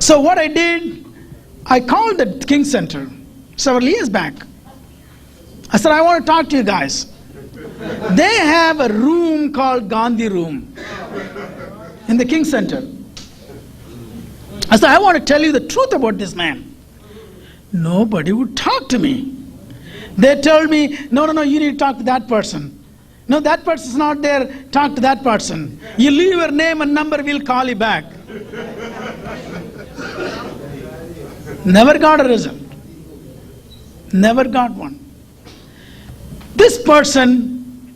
So what I did, I called the King Center several years back. I said, I want to talk to you guys. They have a room called Gandhi Room in the King Center. I said, I want to tell you the truth about this man. Nobody would talk to me. They told me, no, you need to talk to that person. No, that person's not there, talk to that person. You leave your name and number, we'll call you back. Never got a result. Never got one. This person,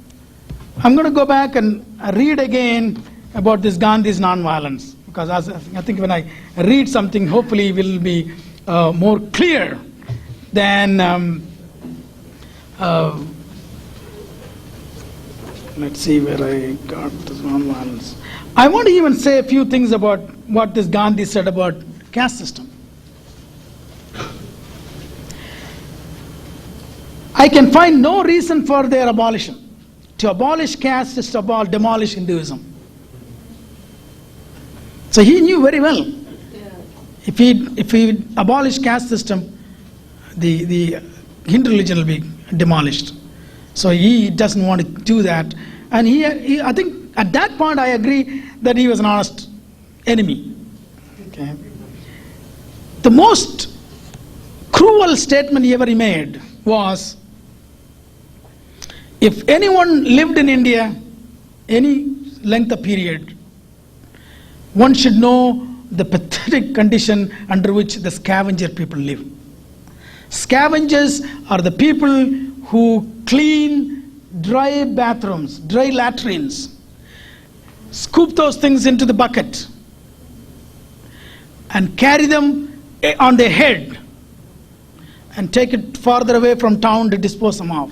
I'm going to go back and read again about this Gandhi's nonviolence. Because I think when I read something, hopefully it will be more clear than... let's see where I got this nonviolence. I want to even say a few things about what this Gandhi said about caste system. I can find no reason for their abolition. To abolish caste is to demolish Hinduism. So he knew very well. If he abolish caste system, the Hindu religion will be demolished. So he doesn't want to do that. And he I think at that point I agree that he was an honest enemy. Okay. The most cruel statement he ever made was, if anyone lived in India any length of period, one should know the pathetic condition under which the scavenger people live. Scavengers are the people who clean dry bathrooms, dry latrines, scoop those things into the bucket and carry them on their head and take it farther away from town to dispose them off.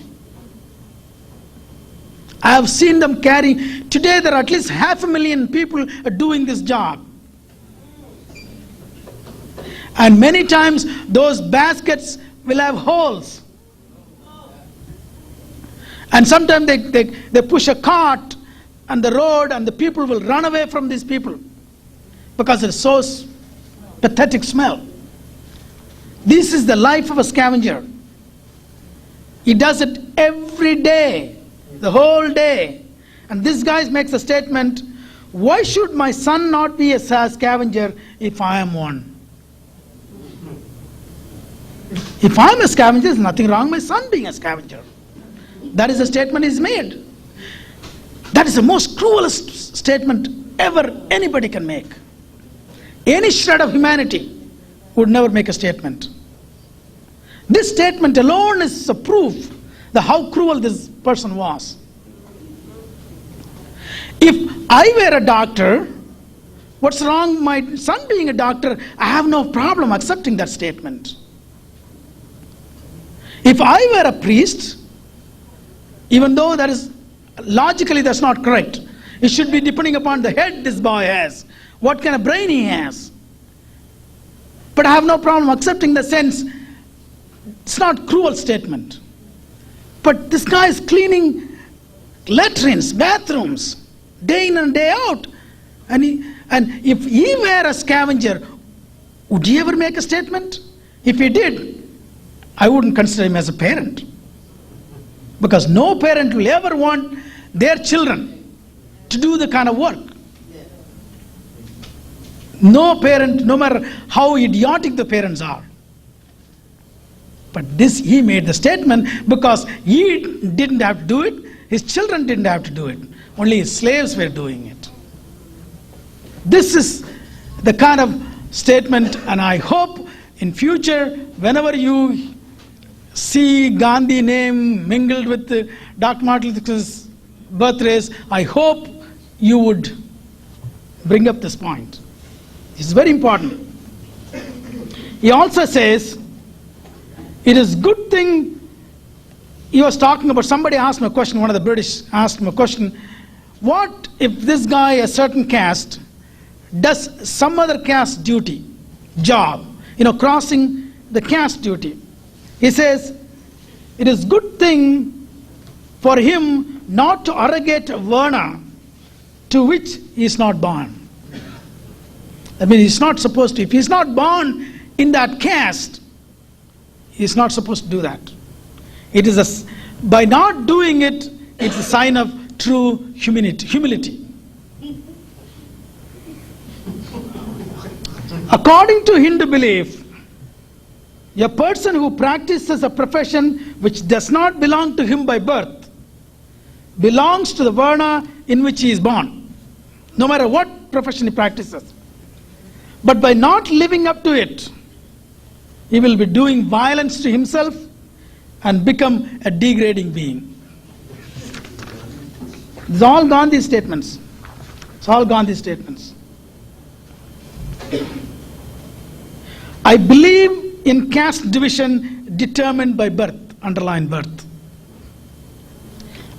I have seen them carry, today there are at least 500,000 people doing this job. And many times those baskets will have holes. And sometimes they push a cart on the road and the people will run away from these people because it's so pathetic smell. This is the life of a scavenger. He does it every day, the whole day. And this guy makes a statement, why should my son not be a scavenger if I am one? If I'm a scavenger, there's nothing wrong with my son being a scavenger. That is a statement he's made. That is the most cruelest statement ever anybody can make. Any shred of humanity would never make a statement. This statement alone is a proof of how cruel this person was. If I were a doctor, what's wrong with my son being a doctor? I have no problem accepting that statement. If I were a priest, even though that is logically that's not correct, it should be depending upon the head this boy has, what kind of brain he has. But I have no problem accepting the sense it's not cruel statement. But this guy is cleaning latrines, bathrooms, day in and day out. And if he were a scavenger, would he ever make a statement? If he did, I wouldn't consider him as a parent. Because no parent will ever want their children to do the kind of work. No parent, no matter how idiotic the parents are. But this, he made the statement because he didn't have to do it, his children didn't have to do it, only his slaves were doing it. This is the kind of statement, and I hope in future, whenever you see Gandhi name mingled with Dr. Martin Luther King's birthdays, I hope you would bring up this point. It's very important. He also says, it is good thing, he was talking about, somebody asked him a question, one of the British asked him a question, what if this guy, a certain caste, does some other caste duty, job, crossing the caste duty. He says, it is good thing for him not to arrogate a varna to which he is not born. I mean, he's not supposed to. If he's not born in that caste, he's not supposed to do that. It is by not doing it, it's a sign of true humility. According to Hindu belief, a person who practices a profession which does not belong to him by birth belongs to the varna in which he is born, no matter what profession he practices. But by not living up to it, he will be doing violence to himself and become a degrading being. It's all Gandhi statements. It's all Gandhi statements. I believe in caste division determined by birth, underline birth.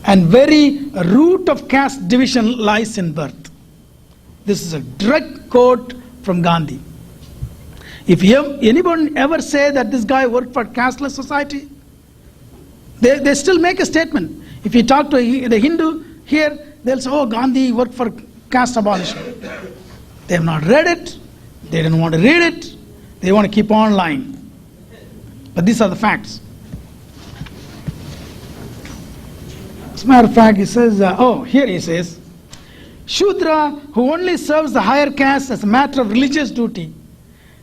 And very root of caste division lies in birth. This is a direct quote from Gandhi. If anyone ever say that this guy worked for casteless society, they still make a statement. If you talk to the Hindu here, they'll say, oh, Gandhi worked for caste abolition. They have not read it. They didn't want to read it. They want to keep on lying. But these are the facts. As a matter of fact, he says, here he says, Shudra who only serves the higher caste as a matter of religious duty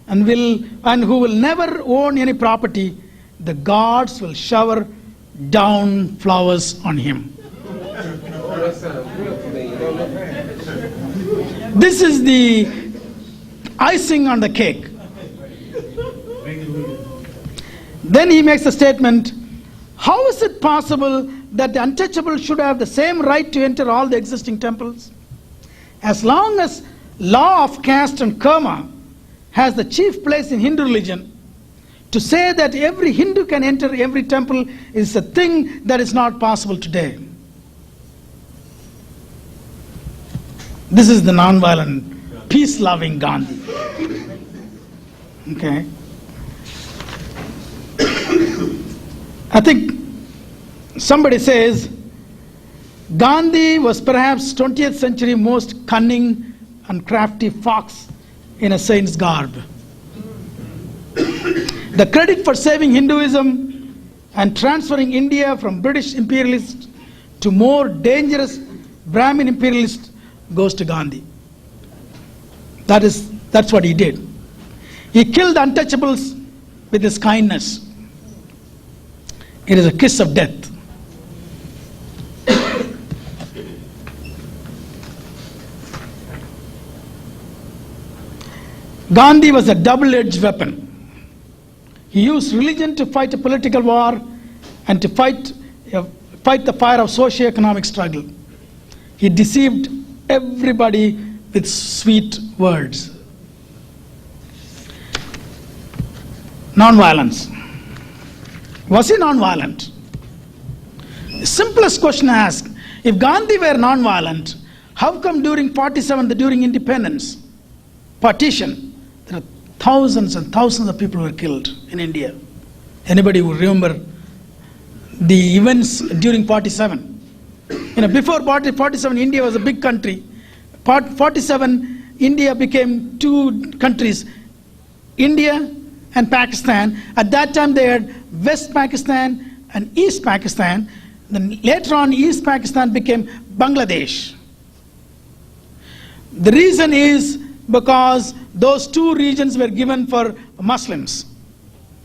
and who will never own any property, the gods will shower down flowers on him. This is the icing on the cake. Then he makes a statement, how is it possible that the untouchables should have the same right to enter all the existing temples? As long as law of caste and karma has the chief place in Hindu religion, to say that every Hindu can enter every temple is a thing that is not possible today. This is the non-violent, peace-loving Gandhi. Okay. I think somebody says Gandhi was perhaps 20th century most cunning and crafty fox in a saint's garb. The credit for saving Hinduism and transferring India from British imperialists to more dangerous Brahmin imperialists goes to Gandhi. That's what he did. He killed the untouchables with his kindness. It is a kiss of death. Gandhi was a double-edged weapon. He used religion to fight a political war and to fight the fire of socio-economic struggle. He deceived everybody with sweet words. Non-violence. Was he non-violent? The simplest question to ask, if Gandhi were non-violent, how come during 47, during independence, partition, there are thousands and thousands of people were killed in India? Anybody who remember the events during 47? Before 47, India was a big country. 47, India became two countries, India and Pakistan. At that time, they had West Pakistan and East Pakistan. Then later on, East Pakistan became Bangladesh. The reason is because those two regions were given for Muslims.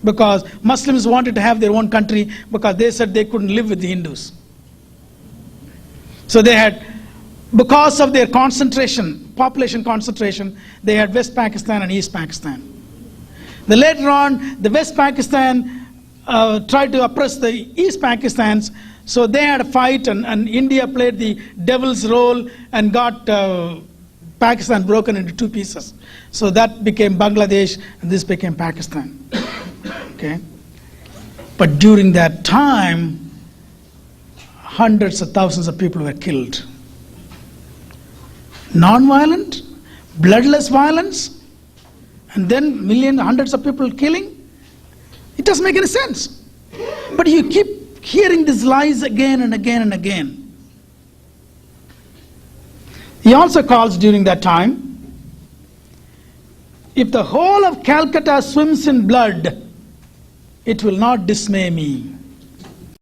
Because Muslims wanted to have their own country because they said they couldn't live with the Hindus. So they had, because of their concentration, population concentration, they had West Pakistan and East Pakistan. Then later on, the West Pakistan tried to oppress the East Pakistans, so they had a fight, and India played the devil's role and got Pakistan broken into two pieces. So that became Bangladesh, and this became Pakistan. Okay? But during that time, hundreds of thousands of people were killed. Non-violent, bloodless violence, and then hundreds of people killing? It doesn't make any sense. But you keep hearing these lies again and again and again. He also calls during that time, If the whole of Calcutta swims in blood, it will not dismay me.